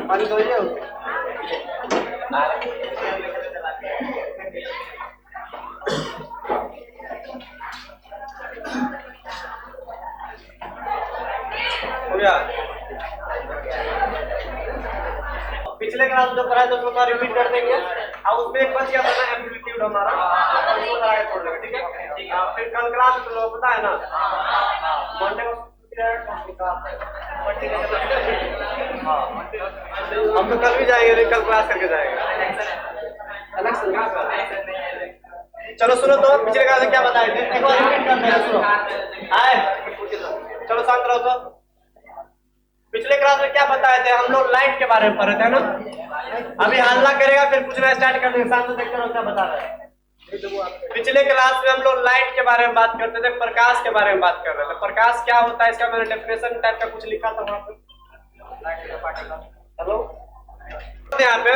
पानी दो ये हो गया। पिछले क्लास जो पढ़ा है तो उसको रिपीट कर देंगे और उसमें एक बच गया था ना एम्पलीट्यूड हमारा, उसको कराए छोड़ देंगे, ठीक है। फिर कल क्लास तो लोग पता है ना मंडे को हम तो कल भी जाएंगे, कल क्लास करके जाएंगे। चलो सुनो तो पिछले क्लास में क्या बताए थे, एक बार रिपीट करते हैं। सुनो आए, चलो शांत रहो। तो पिछले क्लास में क्या बताए थे हम लोग, लाइट के बारे में पढ़े थे ना। अभी हल्ला करेगा फिर पूछना स्टार्ट कर देंगे, सामने देखते रहो क्या बता रहे हैं। पिछले क्लास में हम लोग लाइट के बारे में बात करते थे, प्रकाश के बारे में बात कर रहे थे। प्रकाश क्या होता है इसका मैंने डेफिनेशन टाइप का कुछ लिखा था वहां पे। हेलो यहाँ पे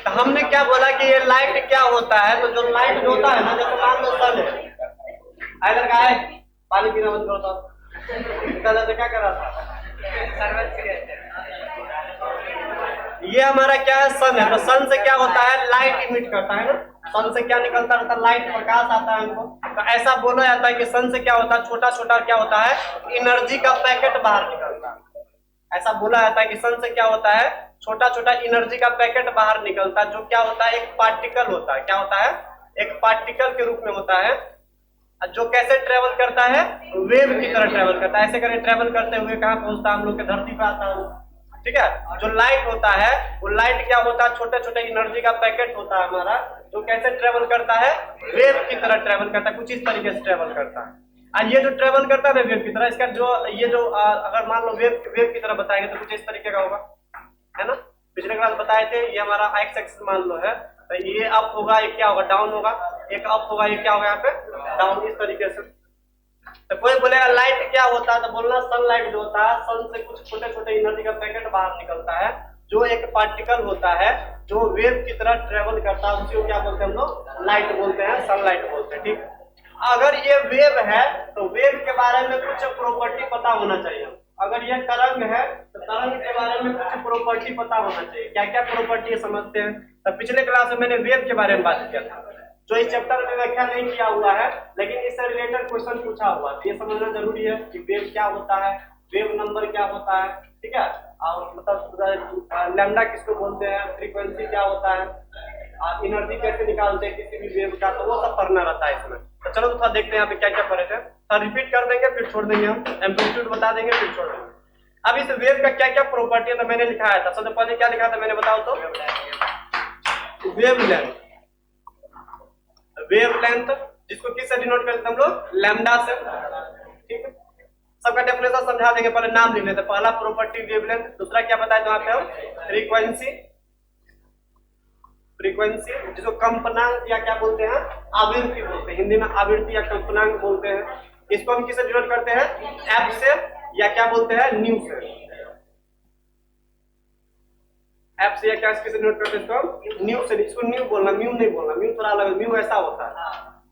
तो हमने क्या बोला कि ये लाइट क्या होता है। तो जो लाइट जो होता है ना, जैसे मान लो सन है, इधर का है, पानी पीना बंद करो तो क्या कर रहा था, ये हमारा क्या है, सन है। तो सन से क्या होता है, लाइट इमिट करता है ना। सन से क्या निकलता रहता है, लाइट, प्रकाश आता है हमको। तो ऐसा बोला जाता है कि सन से क्या होता है, छोटा छोटा क्या होता है, एनर्जी का पैकेट बाहर निकलता है। ऐसा बोला जाता है कि सन से क्या होता है, छोटा छोटा एनर्जी का पैकेट बाहर निकलता है, जो क्या होता है, एक पार्टिकल होता है। क्या होता है, एक पार्टिकल के रूप में होता है, जो कैसे ट्रेवल करता है, वेव की तरह ट्रेवल करता है। ऐसे करके ट्रेवल करते हुए कहाँ पहुंचता है, हम लोग के धरती पे आता है, ठीक है। जो लाइट होता है वो लाइट क्या होता है, छोटे छोटे एनर्जी का पैकेट होता है हमारा, जो कैसे ट्रेवल करता है, वेव की तरह ट्रेवल करता है, कुछ इस तरीके से ट्रेवल करता है। और ये जो ट्रेवल करता है ना वेव की तरह, इसका जो ये जो अगर मान लो वेव की तरह बताएंगे तो कुछ इस तरीके का होगा, है ना। पिछले क्लास बताए थे, ये हमारा एक्स एक्सिस मान लो है, तो ये अप होगा, ये क्या होगा, डाउन होगा। एक अप होगा, ये क्या होगा यहाँ पे, डाउन, इस तरीके से। तो कोई बोलेगा लाइट क्या होता है, तो बोलना सनलाइट जो होता है, सन से कुछ छोटे छोटे एनर्जी का पैकेट बाहर निकलता है, जो एक पार्टिकल होता है, जो वेव की तरह ट्रेवल करता है, उसी को क्या बोलते हैं हम लोग, लाइट बोलते हैं, सनलाइट बोलते हैं, ठीक। अगर ये वेव है तो वेव के बारे में कुछ प्रॉपर्टी पता होना चाहिए। अगर ये तरंग है तो तरंग के बारे में कुछ प्रॉपर्टी पता होना चाहिए। क्या क्या प्रॉपर्टी समझते हैं। तो पिछले क्लास में मैंने वेव के बारे में बात किया था, जो इस चैप्टर में व्याख्या नहीं किया हुआ है, लेकिन इससे रिलेटेड क्वेश्चन पूछा हुआ, तो ये समझना जरूरी है कि वेव क्या होता है, वेव नंबर क्या होता है, ठीक है। और मतलब लैम्डा किसको बोलते हैं, फ्रीक्वेंसी क्या होता है, एनर्जी कैसे निकालते हैं किसी भी वेव का, तो वो सब पढ़ना रहता है इसमें। तो चलो तो थोड़ा देखते हैं यहाँ पे क्या क्या पढ़े थे। थोड़ा रिपीट कर देंगे फिर छोड़ देंगे, हम एम्पलीट्यूड बता देंगे फिर छोड़ देंगे। अब इस वेव का क्या क्या प्रॉपर्टी है तो मैंने लिखाया था। सबसे पहले क्या लिखा था मैंने, बताओ तो, वेव लेंथ। वेव लेंथ जिसको किससे डिनोट करते हम लोग, लैम्डा से, ठीक है। सबका डेफिनेशन समझा देंगे, पहले नाम लिख लेते। पहला प्रॉपर्टी वेवलेंथ, दूसरा क्या बताया वहां पे हम, फ्रीक्वेंसी। फ्रीक्वेंसी जिसको कंपनांक या क्या बोलते हैं, आवृत्ति बोलते हैं, हिंदी में आवृत्ति या कंपनांक बोलते हैं। इसको हम किससे डिनोट करते हैं, एफ से, या क्या बोलते हैं, न्यू से। एफ से या क्या किससे डिनोट करते हैं इसको, न्यू से। इसको न्यू बोलना, म्यू नहीं बोलना, म्यू थोड़ा अलग, म्यू ऐसा होता है,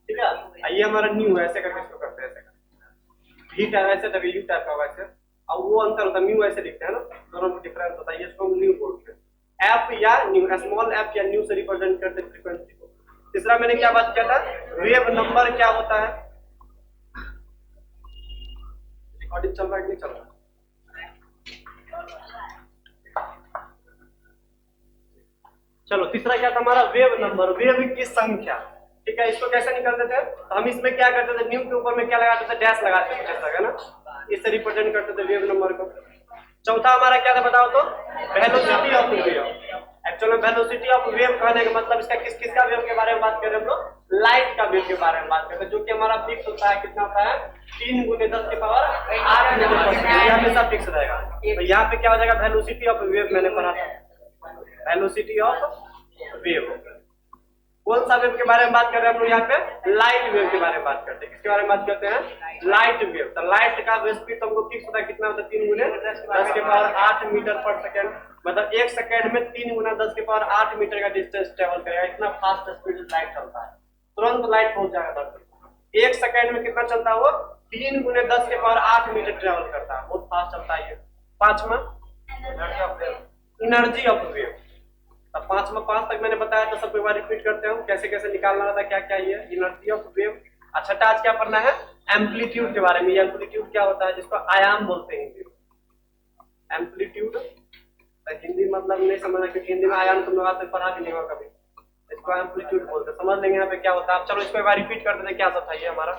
ठीक है। ये हमारा न्यू है, ऐसे करके इसको करते हैं, ऐसे हीट है ऐसे, तभी यू टाइप का वैसे, और वो अंतर होता है, म्यू ऐसे लिखते हैं ना, दोनों में डिफरेंस होता है। इसको न्यू बोलते हैं, एफ या न्यू, स्मॉल एफ या न्यू से रिप्रेजेंट करते हैं फ्रीक्वेंसी को। तीसरा मैंने क्या बात किया था, वेव नंबर क्या होता है। रिकॉर्डिंग चल रहा है कि नहीं चल रहा है, चलो तीसरा क्या था हमारा, वेव नंबर, वेव की संख्या, ठीक है। इसको कैसे निकालते थे, तो हम इसमें क्या करते थे, न्यू के ऊपर में क्या लगाते थे, डैश लगाते थे, जैसा है ना, इससे रिप्रेजेंट करते थे वेव नंबर को। चौथा हमारा क्या था बताओ तो, velocity of wave. Actually velocity of wave कहने का मतलब इसका किसका वेव के बारे में बात कर रहे हैं हम लोग, लाइट का वेव के बारे में बात करते हैं, जो कि हमारा फिक्स होता है, कितना होता है, 3 × 10 की पावर 8 मीटर, ये हमेशा फिक्स रहेगा। तो यहाँ पे क्या हो जाएगा, वेलोसिटी ऑफ वेव मैंने पढ़ा था, वेलोसिटी ऑफ वेव। कौन सा वेव के बारे में बात कर रहे हैं हम लोग यहाँ पे, लाइट वेव के बारे में बात करते हैं। किसके बारे में बात करते हैं, लाइट वेव। तो लाइट का स्पीड तुमको फिक्स होता है, कितना होता है, 3 × 10 की पावर 8 मीटर पर सेकेंड। मतलब 1 सेकेंड में 3 × 10 की पावर 8 मीटर का डिस्टेंस ट्रेवल करेगा। इतना फास्ट स्पीड लाइट चलता है, तुरंत लाइट पहुंच जाएगा धरती। 1 सेकेंड में कितना चलता है वो, 3 गुने 10 के पावर 8 मीटर ट्रेवल करता है, बहुत फास्ट चलता है ये। पांचवा एनर्जी ऑफ वेव। अब 5 में 5 तक मैंने बताया था, सब एक बार रिपीट करते हैं कैसे कैसे निकालना था, क्या क्या ये एनर्जी ऑफ वेव। छठा आज क्या पढ़ना है, एम्पलीट्यूड के बारे में। एम्पलीट्यूड क्या होता है, जिसको आयाम बोलते हैं हिंदी में। एम्पलीट्यूड हिंदी मतलब नहीं समझना, क्योंकि हिंदी में आयाम तुम लोग आज तक पढ़ा भी नहीं होगा कभी। इसको एम्पलीट्यूड बोलते हैं, समझ लेंगे यहाँ पे क्या होता है। चलो इसको एक बार रिपीट कर देते क्या सब था ये हमारा।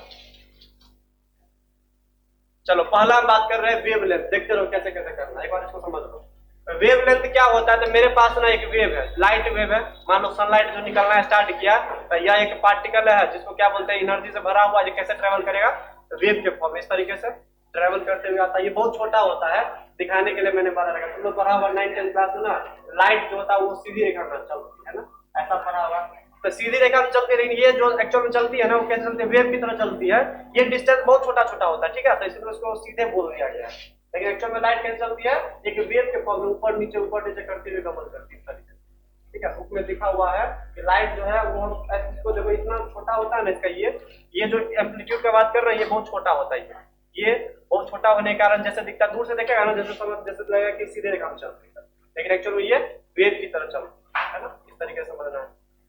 चलो पहला हम बात कर रहे हैं वेव लेंथ, देखते रहो कैसे कैसे करना है, एक बार इसको समझ लो। वेव लेंथ क्या होता है, तो मेरे पास ना एक वेव है, लाइट वेव है। मान लो सनलाइट जो निकलना स्टार्ट किया, तो यह एक पार्टिकल है जिसको क्या बोलते हैं, एनर्जी से भरा हुआ। ये कैसे ट्रेवल करेगा, तो वेव के फॉर्म इस तरीके से ट्रेवल करते हुए आता है। ये बहुत छोटा होता है, दिखाने के लिए मैंने बता रखा। तुम लोग पढ़ा हुआ 9th-10th क्लास में ना, लाइट जो होता है वो सीधी रेखा में चलती है ना, ऐसा पढ़ा हुआ। तो सीधी रेखा में चलती है, लेकिन ये जो एक्चुअल में चलती है ना, वो कैसे चलती है, वेव की तरह चलती है। ये डिस्टेंस बहुत छोटा छोटा होता है, ठीक है, तो इसलिए उसको सीधे बोल दिया गया है। लेकिन एक्चुअल में लाइट कैसे चलती है, एक वेव के फॉर्म में ऊपर नीचे करते हुए गमन करती है इस तरीके से, ठीक है। बुक में लिखा हुआ है कि लाइट जो है वो इसको देखो इतना छोटा होता है ना इसका, ये जो एम्पलीट्यूड की बात कर रहे हैं ये बहुत छोटा होता है। ये बहुत छोटा होने के कारण जैसे दिखता है, दूर से देखेगा ना जैसे समझ जैसे लगेगा कि सीधे रेखा में चल रही है, लेकिन एक्चुअल में ये वेव की तरह चलती है ना, इस तरीके से समझना है।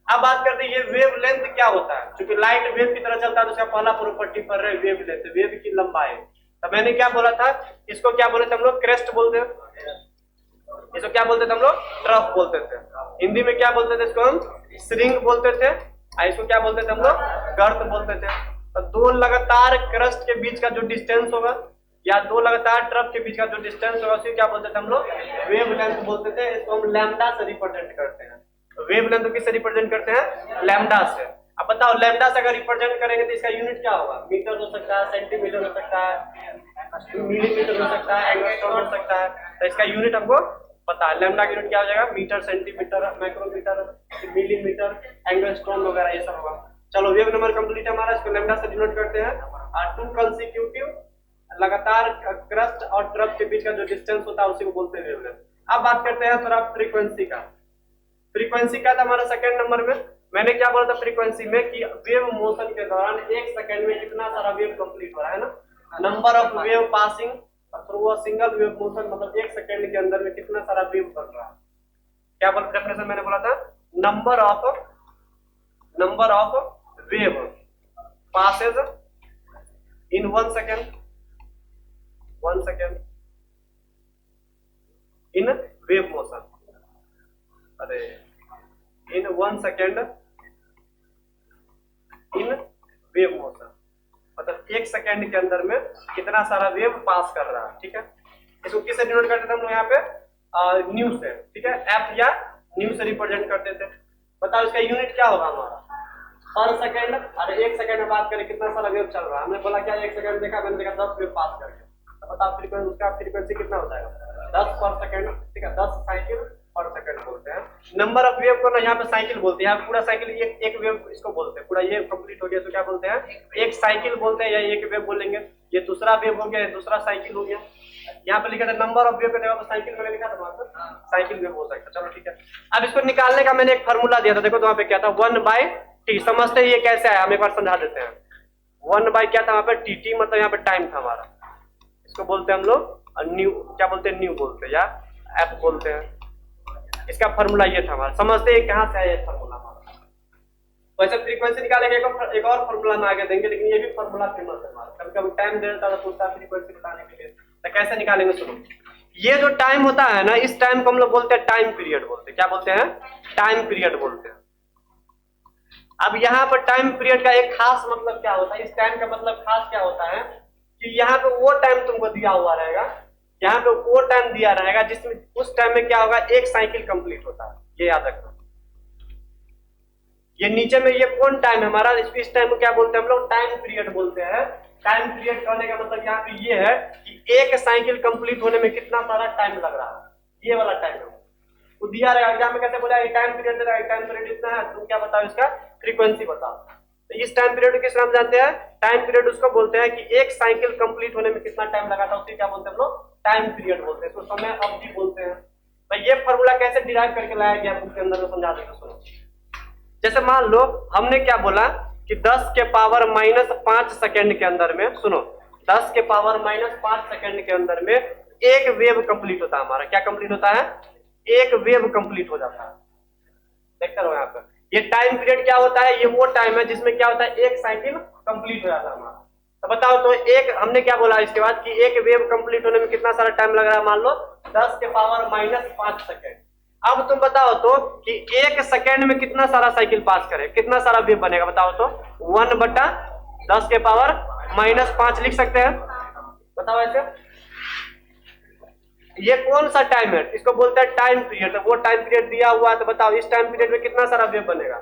अब बात करते हैं ये वेव लेंथ क्या होता है। क्योंकि लाइट वेव की तरह चलता है तो उसका पहला प्रॉपर्टी पढ़ रहे हैं वेव लेंथ, वेव की लंबाई। तो मैंने क्या बोला था, इसको क्या बोले थे हम लोग, क्रेस्ट बोलते हैं। इसको क्या बोलते थे हम लोग, ट्रफ बोलते थे। हिंदी में क्या बोलते थे, इसको हम श्रिंग बोलते थे। इसको क्या बोलते थे हम लोग, गर्त बोलते थे। तो दो लगातार क्रस्ट के बीच का जो डिस्टेंस होगा, या दो लगातार ट्रफ के बीच का जो डिस्टेंस होगा, उसे क्या बोलते थे हम लोग, वेव लेंथ बोलते थे। इसको हम लैम्डा से रिप्रेजेंट करते हैं। वेव लेंथ किससे रिप्रेजेंट करते हैं, लैम्डा से। अब बताओ लैम्डा से अगर रिप्रेजेंट करेंगे तो इसका यूनिट क्या होगा, मीटर हो सकता है, सेंटीमीटर हो सकता है, मिलीमीटर हो सकता है, एंगस्ट्रॉम हो सकता है। तो इसका यूनिट हमको पता है, लैम्डा का यूनिट क्या हो जाएगा, metre, centimetre, micrometre, millimetre, angstrom वगैरह ये सब होगा। चलो वेव नंबर कंप्लीट है हमारा, इसको लैम्डा से डिनोट करते हैं। और 2 कंसेक्यूटिव लगातार क्रस्ट और ट्रफ के बीच का जो डिस्टेंस होता है उसी को बोलते हैं वेवलेंथ। अब बात करते हैं थोड़ा फ्रीक्वेंसी का। फ्रीक्वेंसी का था हमारा सेकंड नंबर में। मैंने क्या बोला था फ्रीक्वेंसी में कि वेव मोशन के दौरान 1 सेकंड में कितना सारा वेव कंप्लीट हो रहा है ना, number of wave passing through a single wave motion, मतलब 1 सेकंड के अंदर में कितना सारा वेव बन रहा है। क्या बोला डेफिनेशन मैंने बोला था, number of wave passes in 1 second in wave motion. अरे in 1 second in wave motion, मतलब 1 सेकंड के अंदर में कितना सारा वेव पास कर रहा है, ठीक है। इसको किससे डिनोट करते थे हम लोग यहाँ पे, न्यू से, ठीक है, एफ या न्यू से रिप्रेजेंट करते थे। बताओ इसका यूनिट क्या होगा हमारा, पर सेकंड। अरे 1 सेकंड में बात करें कितना सारा वेव चल रहा है, हमने बोला क्या 1 सेकंड देखा, मैंने देखा 10 वेव पास करके। तो बताओ फ्रीक्वेंसी, उसका फ्रीक्वेंसी कितना हो जाएगा, 10 पर सेकंड, ठीक है, 10 साइकिल पर सेकंड बोलते हैं। नंबर ऑफ वेव को ना यहाँ पे साइकिल बोलते हैं, यहाँ पूरा साइकिल एक वेव इसको बोलते हैं। पूरा ये कंप्लीट हो गया तो क्या बोलते हैं, एक साइकिल बोलते हैं या एक वेव बोलेंगे। ये दूसरा वेव हो गया, दूसरा साइकिल हो गया। यहाँ पे लिखा था नंबर ऑफ वेव के जगह पर साइकिल मैंने लिखा था वहां पर, साइकिल वेव हो सकता है। चलो ठीक है, अब इसको निकालने का मैंने एक फार्मूला दिया था, देखो तो वहाँ पे क्या था, 1/t। समझते हैं ये कैसे आया, हम एक बार समझा देते हैं। 1 बाई क्या था वहाँ पे, टी, मतलब यहाँ पे टाइम था हमारा। इसको बोलते हैं हम लोग न्यू, क्या बोलते हैं, न्यू बोलते हैं या एफ बोलते हैं। इसका फार्मूला ये था हमारा, समझते हैं कहाँ से आया ये फार्मूला हमारा। वैसे फ्रीक्वेंसी निकालेंगे एक और फार्मूला में आगे देंगे, लेकिन ये भी फार्मूला फेमस है हमारा। कभी कभी टाइम दे देता है पूछता है फ्रीक्वेंसी बताने के लिए, तो कैसे निकालेंगे सुनो। ये जो टाइम होता है ना, इस टाइम को हम लोग बोलते हैं टाइम पीरियड बोलते हैं। क्या बोलते हैं, टाइम पीरियड बोलते हैं। अब यहाँ पर टाइम पीरियड का एक खास मतलब क्या होता है, इस टाइम का मतलब खास क्या होता है कि यहाँ पे वो टाइम तुमको दिया हुआ रहेगा, यहाँ पे वो टाइम दिया रहेगा जिसमें उस टाइम में क्या होगा, 1 साइकिल कंप्लीट होता है। ये याद रखना। ये नीचे में ये कौन टाइम है हमारा, इस टाइम को क्या बोलते हैं हम लोग, टाइम पीरियड बोलते हैं। टाइम पीरियड कहने का मतलब यहाँ पे ये है कि 1 साइकिल कंप्लीट होने में कितना सारा टाइम लग रहा है, ये वाला टाइम है। तो दिया रहेगा एग्जाम में, कैसे बोला टाइम पीरियड दे रहा है, टाइम पीरियड इतना है, तुम क्या बताओ इसका फ्रीक्वेंसी बताओ। तो इस टाइम पीरियड किस नाम जानते हैं, टाइम पीरियड उसको बोलते हैं कि 1 साइकिल कंप्लीट होने में कितना टाइम लगा था, उसे क्या बोलते हैं हम लोग, टाइम पीरियड बोलते हैं। इसको समय अवधि बोलते हैं। तो ये फार्मूला कैसे डिराइव करके लाया गया बुक के अंदर में समझा देते सुनो। जैसे मान लो हमने क्या बोला कि 10 के पावर -5 सेकंड के अंदर में, सुनो 10 के पावर -5 सेकंड के अंदर में एक वेव कंप्लीट होता है हमारा। क्या कंप्लीट होता है? एक वेव कंप्लीट हो जाता है। देखते रहो यहाँ पर, ये टाइम पीरियड क्या होता है? ये वो टाइम है जिसमें क्या होता है, एक साइकिल कंप्लीट हो जाता है हमारा। तो बताओ तो एक हमने क्या बोला इसके बाद कि एक वेव कंप्लीट होने में कितना सारा टाइम लग रहा है? मान लो 10 के पावर -5 सेकंड। अब तुम बताओ तो कि एक सेकंड में कितना सारा साइकिल पास करे, कितना सारा वेव बनेगा? बताओ तो 1/10 के पावर -5 लिख सकते हैं। बताओ ऐसे। ये कौन सा टाइम है? इसको बोलते हैं टाइम पीरियड। तो वो टाइम पीरियड दिया हुआ है, तो बताओ इस टाइम पीरियड में कितना सारा वेव बनेगा?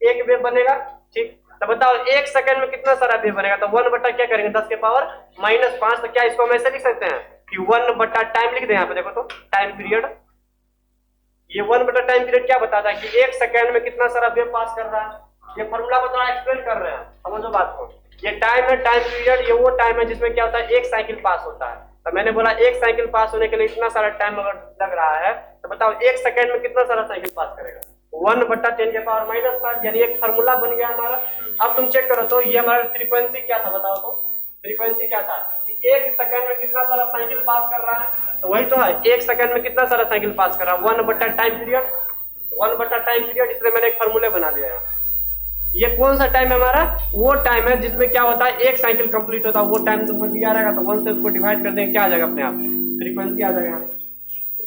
एक वेव बनेगा। ठीक, तो बताओ एक सेकंड में कितना सारा वेव बनेगा? तो 1 क्या करेंगे, 10 के पावर -5। तो क्या इसको हम ऐसे लिख सकते हैं कि 1 टाइम लिख दें यहाँ पे? देखो तो टाइम पीरियड, ये 1 टाइम पीरियड क्या बताता है कि एक सेकंड में कितना सारा वेव पास कर रहा है। ये फॉर्मूला को थोड़ा एक्सप्लेन कर रहे हैं, समझो बात को। ये टाइम है, टाइम पीरियड, ये वो टाइम है जिसमें क्या होता है, एक साइकिल पास होता है। तो मैंने बोला एक साइकिल पास होने के लिए इतना सारा टाइम अगर लग रहा है, तो बताओ एक सेकंड में कितना सारा साइकिल पास करेगा? 1/10 के पावर -5, यानी एक फार्मूला बन गया हमारा। अब तुम चेक करो तो ये हमारा फ्रीक्वेंसी क्या था? बताओ तो फ्रीक्वेंसी क्या था कि एक सेकंड में कितना सारा साइकिल पास कर रहा है। तो वही तो है, एक सेकंड में कितना सारा साइकिल पास कर रहा है? 1/टाइम पीरियड, 1/टाइम पीरियड। इसलिए मैंने एक फार्मूले बना दिया है। ये कौन सा टाइम है हमारा? वो टाइम है जिसमें क्या होता है, एक साइकिल कंप्लीट होता है। वो टाइम तुमको दिया रहेगा, तो 1 से उसको डिवाइड कर देंगे, क्या आ जाएगा? अपने आप फ्रीक्वेंसी आ जाएगा।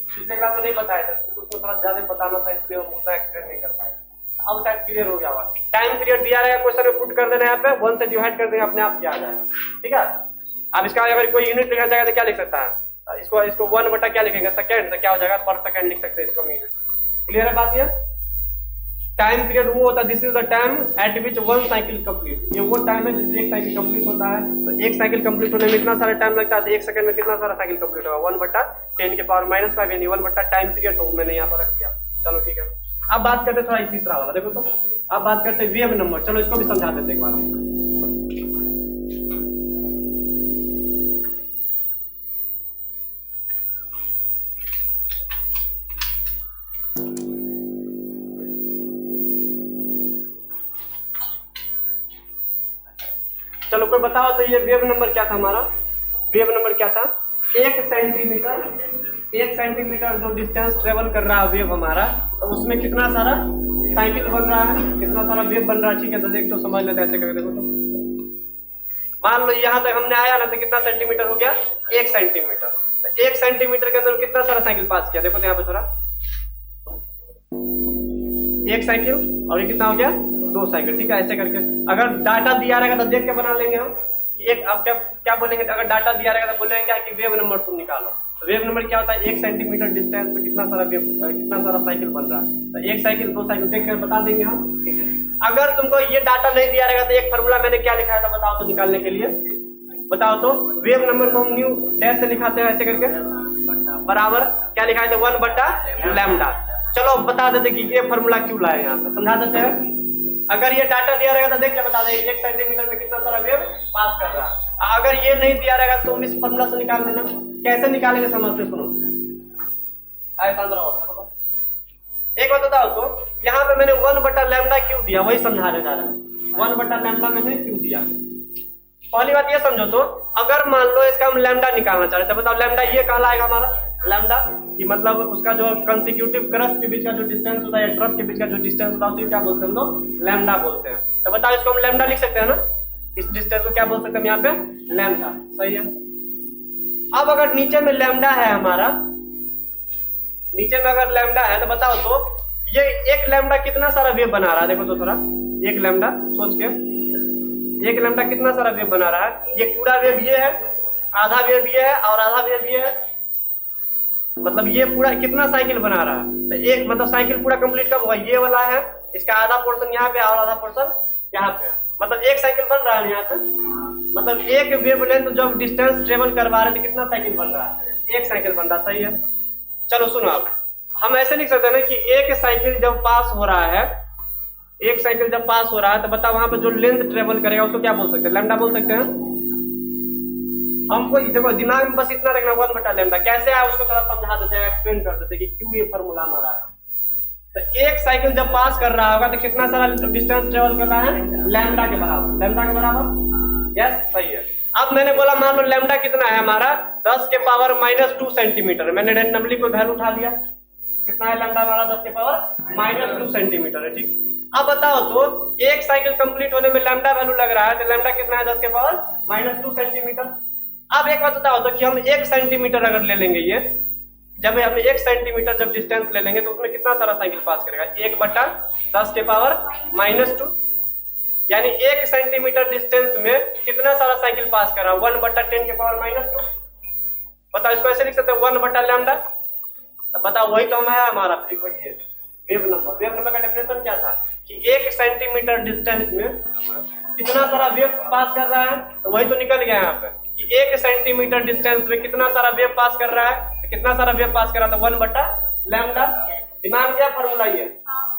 पिछले क्लास में नहीं बताया था क्योंकि उसमें थोड़ा ज्यादा बताना था, इसलिए हम उतना एक्सप्लेन नहीं कर पाए। अब शायद क्लियर हो गया होगा। टाइम पीरियड दिया रहेगा, क्वेश्चन में पुट कर देना, यहाँ पे 1 से डिवाइड कर देंगे, अपने आप क्या आ जाएगा। ठीक है। अब इसका अगर कोई यूनिट लिखना चाहेगा तो क्या लिख सकता है? इसको 1 क्या लिखेंगे? सेकंड। तो क्या हो जाएगा? पर सेकंड लिख सकते हैं इसको मिनट। क्लियर है बात? ये टाइम पीरियड वो होता है, this is the time eight which 1 cycle complete. ये वो टाइम है जिसमें एक साइकिल कंप्लीट होता है। तो एक साइकिल कंप्लीट होने में इतना सारा टाइम लगता है, तो एक सेकंड में कितना सारा साइकिल कंप्लीट होगा? 1/10 के पावर -5, यानी 1 टाइम पीरियड तो मैंने यहाँ पर रख दिया। चलो ठीक है। अब बात करते थोड़ा तीसरा वाला, देखो तो अब बात करते हैं वेव नंबर। चलो इसको भी समझा देते एक बार। चलो कोई बताओ तो ये वेव नंबर क्या था हमारा? वेव नंबर क्या था? 1 सेंटीमीटर जो डिस्टेंस ट्रेवल कर रहा है वेव हमारा, तो उसमें कितना सारा साइकिल बन रहा है, कितना सारा वेव बन रहा है। ठीक है, तो देख तो समझ लेते हैं ऐसे करके। देखो तो मान लो यहाँ तक हमने आया ना, तो कितना सेंटीमीटर हो गया? 1 सेंटीमीटर। तो 1 सेंटीमीटर के अंदर कितना सारा साइकिल पास किया? देखो तो यहाँ पे थोड़ा 1 साइकिल, और ये कितना हो गया? 2 साइकिल। ठीक है, ऐसे करके अगर डाटा दिया रहेगा तो देख के बना लेंगे हम। एक अब क्या बोलेंगे? अगर डाटा दिया रहेगा तो बोलेंगे क्या कि वेव नंबर तुम निकालो। तो वेव नंबर क्या होता है? 1 सेंटीमीटर डिस्टेंस पे कितना सारा साइकिल बन रहा है। तो 1 साइकिल 2 साइकिल देख कर बता देंगे हम। ठीक है। अगर तुमको ये डाटा नहीं दिया रहेगा तो एक फार्मूला मैंने क्या लिखा था बताओ तो निकालने के लिए? बताओ तो वेव नंबर को हम न्यू डैश से लिखाते हैं ऐसे करके, बराबर क्या लिखा है? 1/लैम्डा। चलो बता देते कि ये फार्मूला क्यों लाए, यहाँ पे समझा देते हैं। अगर ये डाटा दिया रहेगा तो देख के बता देंगे 1 सेंटीमीटर में कितना सारा वेव पास कर रहा है। अगर ये नहीं दिया रहेगा तो तुम इस फार्मूला से निकाल लेना। कैसे निकालेंगे समझते सुनो। ऐसा एक बात बताओ तो यहाँ पे मैंने 1/लैम्डा क्यों दिया, वही समझाने जा रहे हैं। 1/लैम्डा मैंने क्यों दिया? पहली बात ये समझो तो अगर मान लो इसका हम लैम्डा निकालना चाह रहे थे, बताओ लैम्डा ये कहाँ आएगा हमारा? लैम्डा कि मतलब उसका जो कंसेक्यूटिव क्रस्ट के बीच का जो डिस्टेंस होता है, ट्रफ के बीच का जो डिस्टेंस होता है उसे क्या बोलते हैं हम लोग? लैम्डा बोलते हैं। तो बताओ इसको हम लैम्डा लिख सकते हैं ना? इस डिस्टेंस को क्या बोल सकते हैं यहाँ पे? लैम्डा। सही है। अब अगर नीचे में लैम्डा है हमारा, नीचे में अगर लैम्डा है तो बताओ तो ये एक लैम्डा कितना सारा वेव बना रहा है? देखो तो थोड़ा एक लैम्डा सोच के, एक लैम्डा कितना सारा वेव बना रहा है? ये पूरा वेव ये है, आधा वेव ये है और आधा वेव ये है। मतलब ये पूरा कितना साइकिल बना रहा है? तो एक मतलब साइकिल पूरा कंप्लीट कब होगा? ये वाला है, इसका आधा पोर्शन यहाँ पे और आधा पोर्शन यहाँ पे, मतलब एक साइकिल बन रहा है यहाँ पे। मतलब एक वेवलेंथ जब डिस्टेंस ट्रेवल करवा रहे थे कितना साइकिल बन रहा है? 1 साइकिल बन रहा है। सही है। चलो सुनो, अब हम ऐसे लिख सकते हैं ना कि एक साइकिल जब पास हो रहा है, एक साइकिल जब पास हो रहा है तो बताओ वहां पे जो लेंथ ट्रेवल करेगा उसको क्या बोल सकते हैं? लैम्डा बोल सकते हैं। हमको देखो दिमाग में बस इतना रखना 1/लैम्डा। कैसे आया उसको थोड़ा समझा देते हैं, एक्सप्लेन कर देते हैं कि क्यों ये फार्मूला हमारा है। तो एक साइकिल जब पास कर रहा होगा तो कितना सारा डिस्टेंस ट्रेवल कर रहा है? लैम्डा के बराबर। लैम्डा के बराबर, यस सही है। अब मैंने बोला मान लो लैम्डा कितना है हमारा 10 के पावर -2 सेंटीमीटर, मैंने रैंडमली कोई वैल्यू उठा लिया, कितना है लैम्डा हमारा 10 के पावर -2 सेंटीमीटर है, ठीक। अब बताओ तो एक साइकिल कंप्लीट होने में लैम्डा वैल्यू लग रहा है, तो लैम्डा कितना है 10 के पावर -2 सेंटीमीटर। अब एक बात बताओ तो कि हम 1 सेंटीमीटर अगर ले लेंगे, ये जब हम 1 सेंटीमीटर जब डिस्टेंस ले लेंगे तो उसमें कितना सारा साइकिल पास करेगा, 1/10 के पावर -2, यानी 1 सेंटीमीटर डिस्टेंस में कितना सारा साइकिल पास कर रहा है, 1/10 के पावर -2। बताओ इसको ऐसे लिख सकते हैं 1/लैम्डा। बताओ वही तो है हमारा frequency wave number. Wave number का डेफिनेशन क्या था कि 1 सेंटीमीटर डिस्टेंस में कितना सारा वेव पास कर रहा है, तो वही तो निकल गया यहाँ पे कि 1 सेंटीमीटर डिस्टेंस में कितना सारा वेव पास कर रहा है, तो कितना सारा वेव पास कर रहा था 1/लैम्डा। दिमाग क्या फॉर्मूला ये,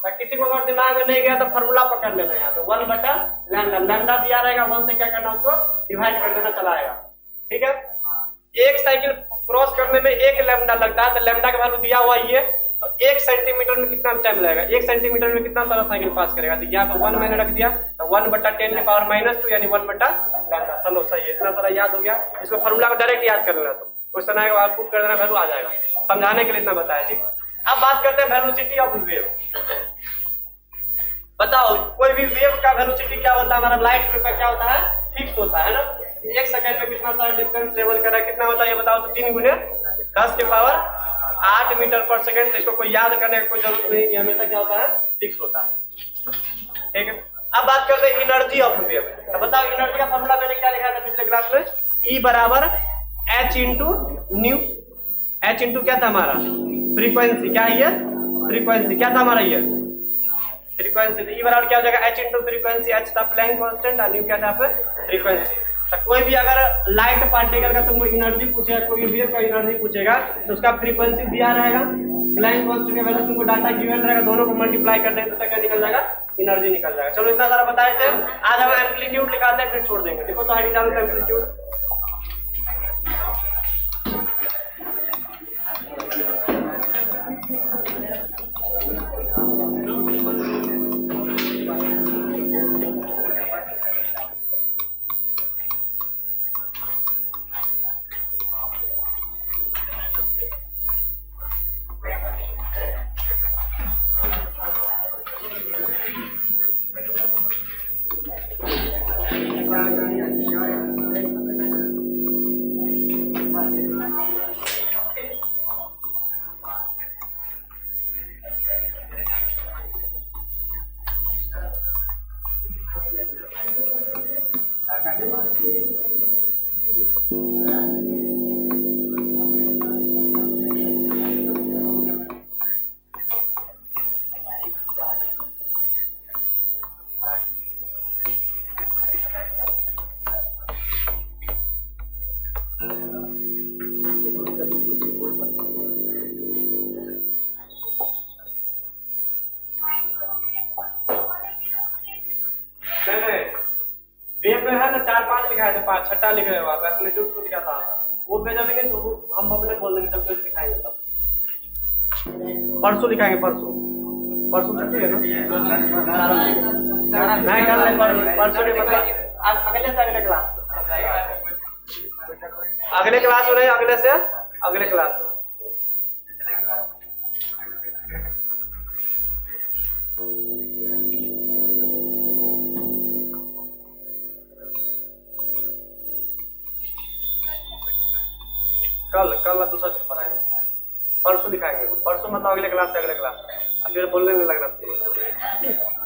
तो किसी को अगर दिमाग में नहीं गया तो फॉर्मूला पकड़ लेना है, तो 1/लैम्डा, लैम्डा दिया रहेगा 1 से क्या करना उसको डिवाइड कर देना, चला आएगा, ठीक है। एक साइकिल क्रॉस करने में 1 लैम्डा लगता है, तो लैम्डा का वैल्यू दिया हुआ ये, तो 1 सेंटीमीटर में कितना टाइम लगेगा, 1 सेंटीमीटर में कितना सारा साइकिल पास करेगा, तो यहाँ पर 1 मैंने रख दिया, तो 1/10 के पावर -2 यानी 1/लैम्डा। चलो सही है, इतना सारा याद हो गया। इसको फॉर्मूला को डायरेक्ट याद कर लेना, तो क्वेश्चन आएगा आउटपुट कर देना, वैल्यू आ जाएगा, समझाने के लिए इतना बताया, ठीक। अब बात करते हैं वेलोसिटी ऑफ वेव। बताओ कोई भी वेव का वेलोसिटी क्या होता है, हमारा लाइट वेव का क्या होता है, फिक्स होता है ना। 1 सेकंड में कितना सारा डिस्टेंस ट्रेवल कर रहा है, कितना होता है ये बताओ तो 3 × 10 के पावर 8 मीटर पर सेकंड। इसको कोई याद करने की कोई जरूरत नहीं, ये हमेशा क्या होता है, फिक्स होता है, ठीक है। अब बात करते हैं एनर्जी ऑफ वेव। तो बताओ एनर्जी का फॉर्मूला मैंने क्या लिखा था पिछले क्लास में, E बराबर h into new. h into क्या था हमारा फ्रीक्वेंसी, क्या है ये फ्रीक्वेंसी, क्या था हमारा ये फ्रीक्वेंसी, तो E बराबर क्या हो जाएगा h इंटू फ्रीक्वेंसी, h था प्लैंक कांस्टेंट और न्यू क्या था फ्रीक्वेंसी। तो कोई भी अगर लाइट पार्टिकल का तुमको एनर्जी पूछेगा, कोई वेव का एनर्जी पूछेगा, तो उसका फ्रीक्वेंसी दिया रहेगा, प्लैंक कांस्टेंट का वैल्यू तुमको डाटा गिवन रहेगा, दोनों को मल्टीप्लाई कर देंगे तो क्या निकल जाएगा, एनर्जी निकल जाएगा। चलो इतना सारा बताए थे, आज हम एम्पलीट्यूड निकालते हैं फिर छोड़ देंगे। देखो तो हाइट डाल एम्पलीट्यूड, वेव में है ना 4-5 लिखा है, तो 5 छठा लिख रहे हो आप, एम्पलीट्यूड को लिखा था वो पेज अभी नहीं, तो हम अपने बोल देंगे जब पेज दिखाएंगे तब, परसों दिखाएंगे, परसों छुट्टी है ना, नहीं कल परसों नहीं, मतलब अगले से अगले क्लास, अगले क्लास में नहीं, अगले से अगले क्लास में। कल दूसरा चीज पढ़ाएंगे, परसों दिखाएंगे, परसों मतलब अगले क्लास से अगले क्लास, फिर बोलने नहीं लगना चाहिए।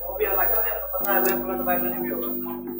वो भी अलग है, पता है मैं थोड़ा सा बाइबल में भी होगा।